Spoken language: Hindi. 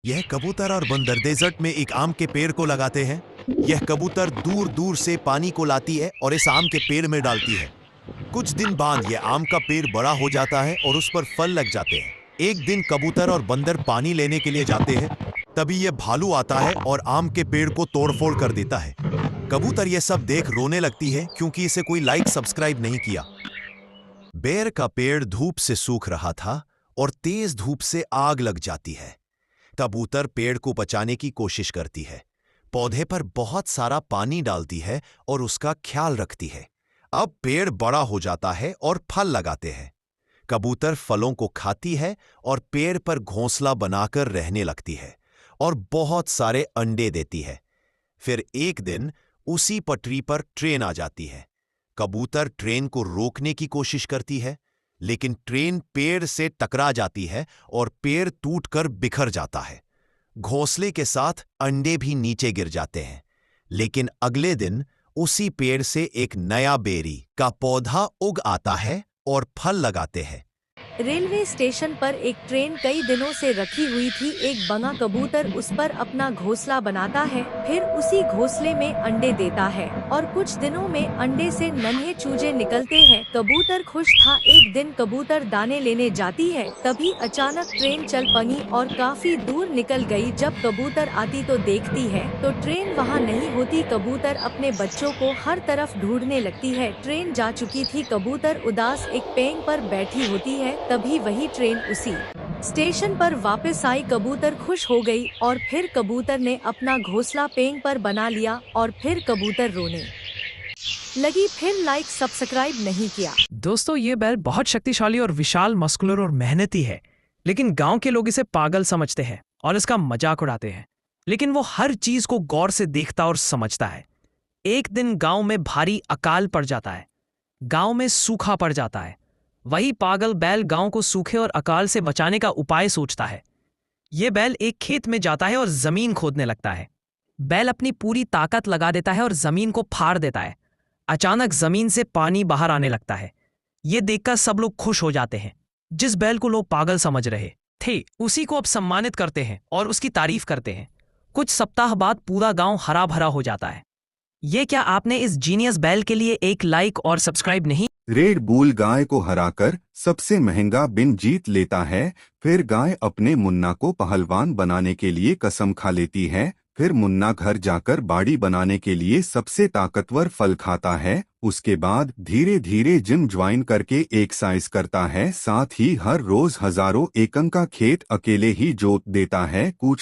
यह कबूतर और बंदर डेजर्ट में एक आम के पेड़ को लगाते हैं। यह कबूतर दूर दूर से पानी को लाती है और इस आम के पेड़ में डालती है। कुछ दिन बाद यह आम का पेड़ बड़ा हो जाता है और उस पर फल लग जाते हैं। एक दिन कबूतर और बंदर पानी लेने के लिए जाते हैं। तभी यह भालू आता है और आम के पेड़ को तोड़फोड़ कर देता है। कबूतर यह सब देख रोने लगती है क्योंकि इसे कोई लाइक सब्सक्राइब नहीं किया। बेर का पेड़ धूप से सूख रहा था और तेज धूप से आग लग जाती है। कबूतर पेड़ को बचाने की कोशिश करती है, पौधे पर बहुत सारा पानी डालती है और उसका ख्याल रखती है। अब पेड़ बड़ा हो जाता है और फल लगाते हैं। कबूतर फलों को खाती है और पेड़ पर घोंसला बनाकर रहने लगती है और बहुत सारे अंडे देती है। फिर एक दिन उसी पटरी पर ट्रेन आ जाती है। कबूतर ट्रेन को रोकने की कोशिश करती है, लेकिन ट्रेन पेड़ से टकरा जाती है और पेड़ टूटकर बिखर जाता है। घोंसले के साथ अंडे भी नीचे गिर जाते हैं। लेकिन अगले दिन उसी पेड़ से एक नया बेरी का पौधा उग आता है और फल लगाते हैं। रेलवे स्टेशन पर एक ट्रेन कई दिनों से रखी हुई थी। एक बंगा कबूतर उस पर अपना घोंसला बनाता है, फिर उसी घोंसले में अंडे देता है और कुछ दिनों में अंडे से नन्हे चूजे निकलते हैं। कबूतर खुश था। एक दिन कबूतर दाने लेने जाती है, तभी अचानक ट्रेन चल पड़ी और काफी दूर निकल गई। जब कबूतर आती तो देखती है तो ट्रेन वहाँ नहीं होती। कबूतर अपने बच्चों को हर तरफ ढूंढने लगती है। ट्रेन जा चुकी थी। कबूतर उदास एक पेड़ पर बैठी होती है, तभी वही ट्रेन उसी स्टेशन पर वापस आई। कबूतर खुश हो गई और फिर कबूतर ने अपना घोंसला पेड़ पर बना लिया और फिर कबूतर रोने लगी। फिर लाइक सब्सक्राइब नहीं किया। दोस्तों, ये बैल बहुत शक्तिशाली और विशाल, मस्कुलर और मेहनती है, लेकिन गांव के लोग इसे पागल समझते हैं और इसका मजाक उड़ाते हैं। लेकिन वो हर चीज को गौर से देखता और समझता है। एक दिन गांव में भारी अकाल पड़ जाता है। गांव में सूखा पड़ जाता है। वही पागल बैल गांव को सूखे और अकाल से बचाने का उपाय सोचता है। ये बैल एक खेत में जाता है और जमीन खोदने लगता है। बैल अपनी पूरी ताकत लगा देता है और जमीन को फाड़ देता है। अचानक जमीन से पानी बाहर आने लगता है। ये देखकर सब लोग खुश हो जाते हैं। जिस बैल को लोग पागल समझ रहे थे, उसी को अब सम्मानित करते हैं और उसकी तारीफ करते हैं। कुछ सप्ताह बाद पूरा गांव हरा भरा हो जाता है। ये क्या आपने इस जीनियस बैल के लिए एक लाइक और सब्सक्राइब नहीं? रेड बुल गाय को हराकर सबसे महंगा बिन जीत लेता है। फिर गाय अपने मुन्ना को पहलवान बनाने के लिए कसम खा लेती है। फिर मुन्ना घर जाकर बाड़ी बनाने के लिए सबसे ताकतवर फल खाता है। उसके बाद धीरे धीरे जिम ज्वाइन करके एक्सरसाइज करता है। साथ ही हर रोज हजारों एकड़ का खेत अकेले ही जोत देता है। कुछ